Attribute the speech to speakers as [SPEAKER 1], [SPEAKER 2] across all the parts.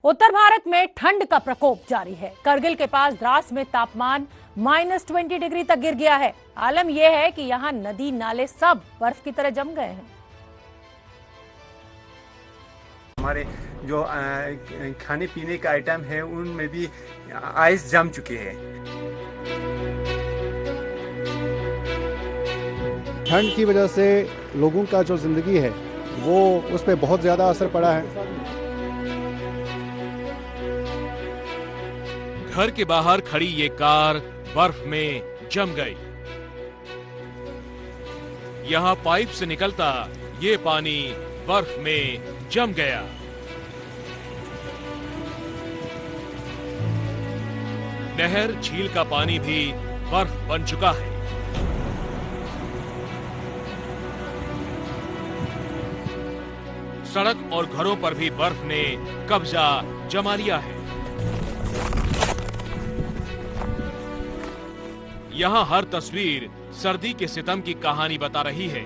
[SPEAKER 1] उत्तर भारत में ठंड का प्रकोप जारी है। करगिल के पास द्रास में तापमान -20 डिग्री तक गिर गया है। आलम यह है कि यहाँ नदी नाले सब बर्फ की तरह जम गए हैं।
[SPEAKER 2] हमारे जो खाने पीने का आइटम है उनमें भी आइस जम चुके हैं।
[SPEAKER 3] ठंड की वजह से लोगों का जो जिंदगी है वो उस पर बहुत ज्यादा असर पड़ा है।
[SPEAKER 4] घर के बाहर खड़ी ये कार बर्फ में जम गई। यहाँ पाइप से निकलता ये पानी बर्फ में जम गया। नहर झील का पानी भी बर्फ बन चुका है। सड़क और घरों पर भी बर्फ ने कब्जा जमा लिया है। यहाँ हर तस्वीर सर्दी के सितम की कहानी बता रही है।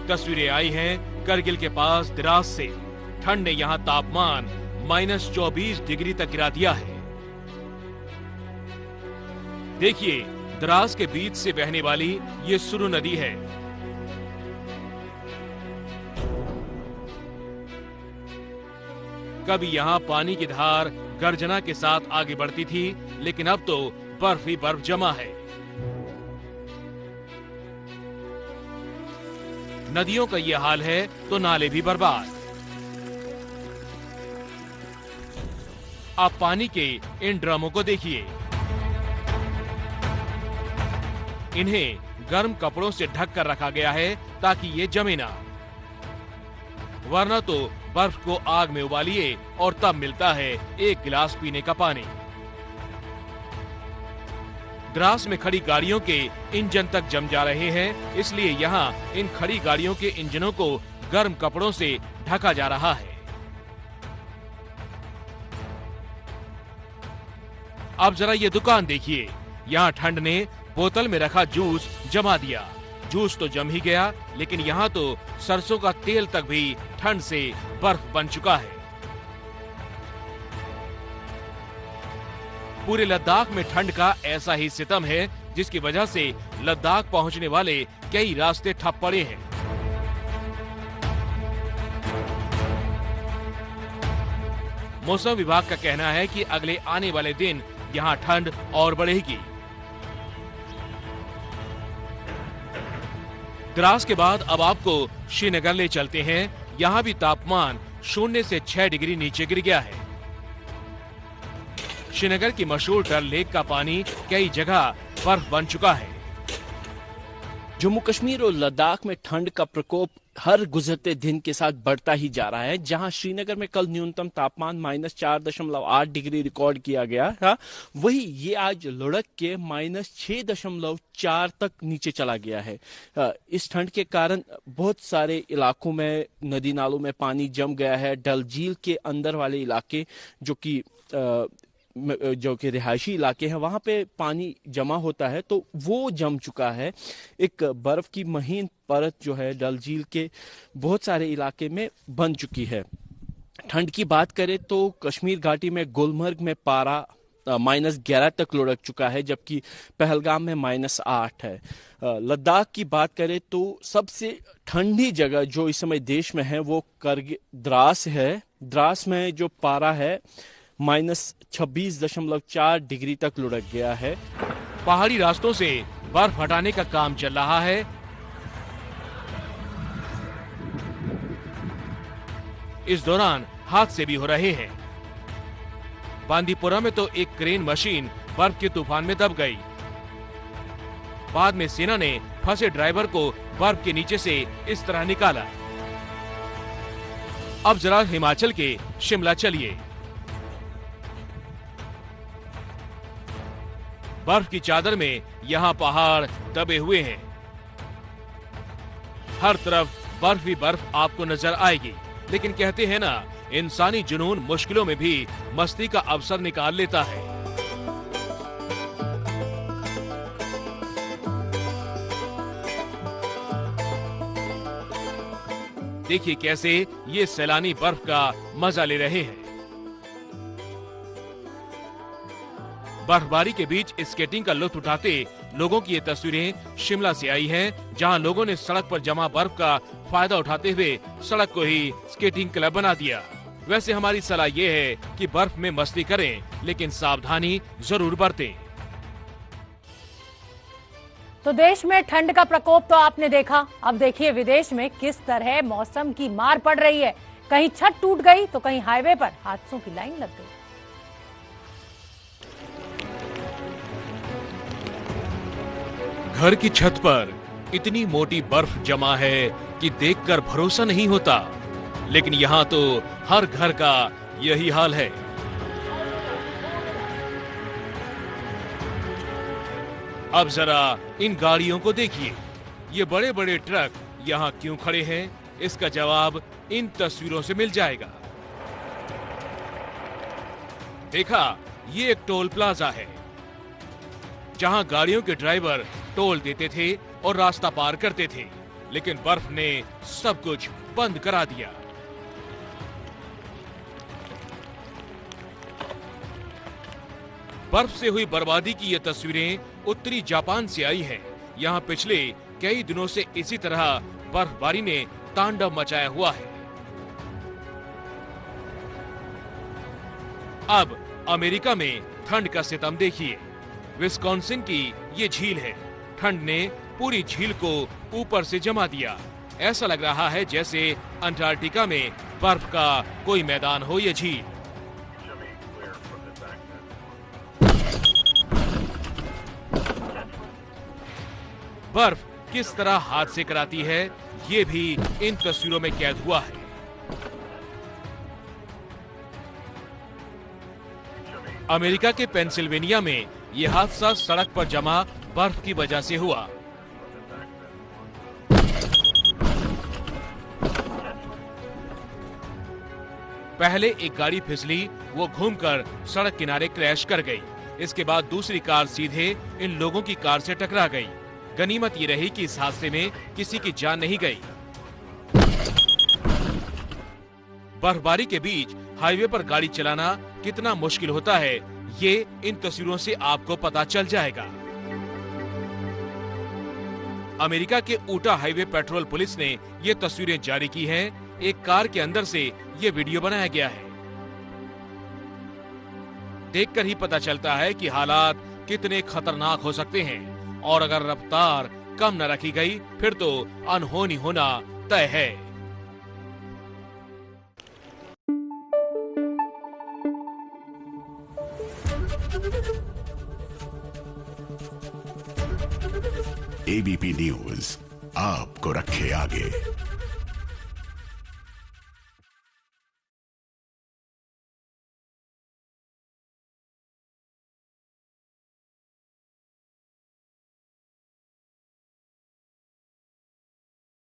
[SPEAKER 4] तस्वीरें आई हैं करगिल के पास द्रास से। ठंड ने यहाँ तापमान -24 डिग्री तक गिरा दिया है। देखिए, द्रास के बीच से बहने वाली ये सुरु नदी है। कभी यहाँ पानी की धार गर्जना के साथ आगे बढ़ती थी, लेकिन अब तो बर्फ ही बर्फ जमा है। नदियों का ये हाल है तो नाले भी बर्बाद। आप पानी के इन ड्रमों को देखिए। इन्हें गर्म कपड़ों से ढक कर रखा गया है ताकि ये जमे ना, वरना तो बर्फ को आग में उबालिए और तब मिलता है एक गिलास पीने का पानी। द्रास में खड़ी गाड़ियों के इंजन तक जम जा रहे हैं, इसलिए यहाँ इन खड़ी गाड़ियों के इंजनों को गर्म कपड़ों से ढका जा रहा है। अब जरा ये दुकान देखिए। यहाँ ठंड ने बोतल में रखा जूस जमा दिया। जूस तो जम ही गया, लेकिन यहाँ तो सरसों का तेल तक भी ठंड से बर्फ बन चुका है। पूरे लद्दाख में ठंड का ऐसा ही सितम है, जिसकी वजह से लद्दाख पहुंचने वाले कई रास्ते ठप पड़े हैं। मौसम विभाग का कहना है कि अगले आने वाले दिन यहाँ ठंड और बढ़ेगी। द्रास के बाद अब आपको श्रीनगर ले चलते हैं। यहाँ भी तापमान 0 से 6 डिग्री नीचे गिर गया है। श्रीनगर की मशहूर डल लेक का पानी कई जगह बर्फ बन चुका है।
[SPEAKER 5] जम्मू कश्मीर और लद्दाख में ठंड का प्रकोप हर गुजरते दिन के साथ बढ़ता ही जा रहा है। जहां श्रीनगर में कल न्यूनतम तापमान -4.8 डिग्री रिकॉर्ड किया गया था, वही ये आज लुढ़क के -6.4 तक नीचे चला गया है। इस ठंड के कारण बहुत सारे इलाकों में नदी नालों में पानी जम गया है। डल झील के अंदर वाले इलाके जो कि रिहायशी इलाके हैं, वहां पे पानी जमा होता है तो वो जम चुका है। एक बर्फ की महीन परत जो है डल झील के बहुत सारे इलाके में बन चुकी है। ठंड की बात करें तो कश्मीर घाटी में गुलमर्ग में पारा -11 तक लुढ़क चुका है, जबकि पहलगाम में -8 है। लद्दाख की बात करें तो सबसे ठंडी जगह जो इस समय देश में है वो द्रास है। द्रास में जो पारा है -26.4 डिग्री तक लुढ़क गया है।
[SPEAKER 4] पहाड़ी रास्तों से बर्फ हटाने का काम चल रहा है। इस दौरान हादसे भी हो रहे हैं। बांदीपुरा में तो एक क्रेन मशीन बर्फ के तूफान में दब गई। बाद में सेना ने फंसे ड्राइवर को बर्फ के नीचे से इस तरह निकाला। अब जरा हिमाचल के शिमला चलिए। बर्फ की चादर में यहाँ पहाड़ दबे हुए हैं। हर तरफ बर्फ ही बर्फ आपको नजर आएगी। लेकिन कहते हैं ना, इंसानी जुनून मुश्किलों में भी मस्ती का अवसर निकाल लेता है। देखिए कैसे ये सैलानी बर्फ का मजा ले रहे हैं। बर्फबारी के बीच स्केटिंग का लुत्फ उठाते लोगों की ये तस्वीरें शिमला से आई हैं, जहां लोगों ने सड़क पर जमा बर्फ का फायदा उठाते हुए सड़क को ही स्केटिंग क्लब बना दिया। वैसे हमारी सलाह ये है कि बर्फ में मस्ती करें, लेकिन सावधानी जरूर बरतें।
[SPEAKER 1] तो देश में ठंड का प्रकोप तो आपने देखा, अब देखिए विदेश में किस तरह मौसम की मार पड़ रही है। कहीं छत टूट गई तो कहीं हाईवे पर हादसों की लाइन लग गई।
[SPEAKER 4] घर की छत पर इतनी मोटी बर्फ जमा है कि देखकर भरोसा नहीं होता, लेकिन यहाँ तो हर घर का यही हाल है। अब जरा इन गाड़ियों को देखिए, ये बड़े बड़े ट्रक यहाँ क्यों खड़े हैं, इसका जवाब इन तस्वीरों से मिल जाएगा। देखा, ये एक टोल प्लाजा है, जहां गाड़ियों के ड्राइवर टोल देते थे और रास्ता पार करते थे, लेकिन बर्फ ने सब कुछ बंद करा दिया। बर्फ से हुई बर्बादी की ये तस्वीरें उत्तरी जापान से आई हैं। यहाँ पिछले कई दिनों से इसी तरह बर्फबारी ने तांडव मचाया हुआ है। अब अमेरिका में ठंड का सितम देखिए। विस्कॉन्सिन की ये झील है। ठंड ने पूरी झील को ऊपर से जमा दिया। ऐसा लग रहा है जैसे अंटार्कटिका में बर्फ का कोई मैदान हो ये झील। बर्फ किस तरह हादसे कराती है, ये भी इन तस्वीरों में कैद हुआ है। अमेरिका के पेंसिल्वेनिया में यह हादसा सड़क पर जमा बर्फ की वजह से हुआ। पहले एक गाड़ी फिसली, वो घूमकर सड़क किनारे क्रैश कर गई। इसके बाद दूसरी कार सीधे इन लोगों की कार से टकरा गई। गनीमत ये रही कि इस हादसे में किसी की जान नहीं गई। बर्फबारी के बीच हाईवे पर गाड़ी चलाना कितना मुश्किल होता है, ये इन तस्वीरों से आपको पता चल जाएगा। अमेरिका के ऊटा हाईवे पेट्रोल पुलिस ने ये तस्वीरें जारी की हैं। एक कार के अंदर से ये वीडियो बनाया गया है। देखकर ही पता चलता है कि हालात कितने खतरनाक हो सकते हैं, और अगर रफ्तार कम न रखी गई फिर तो अनहोनी होना तय है।
[SPEAKER 6] एबीपी न्यूज आपको रखे आगे।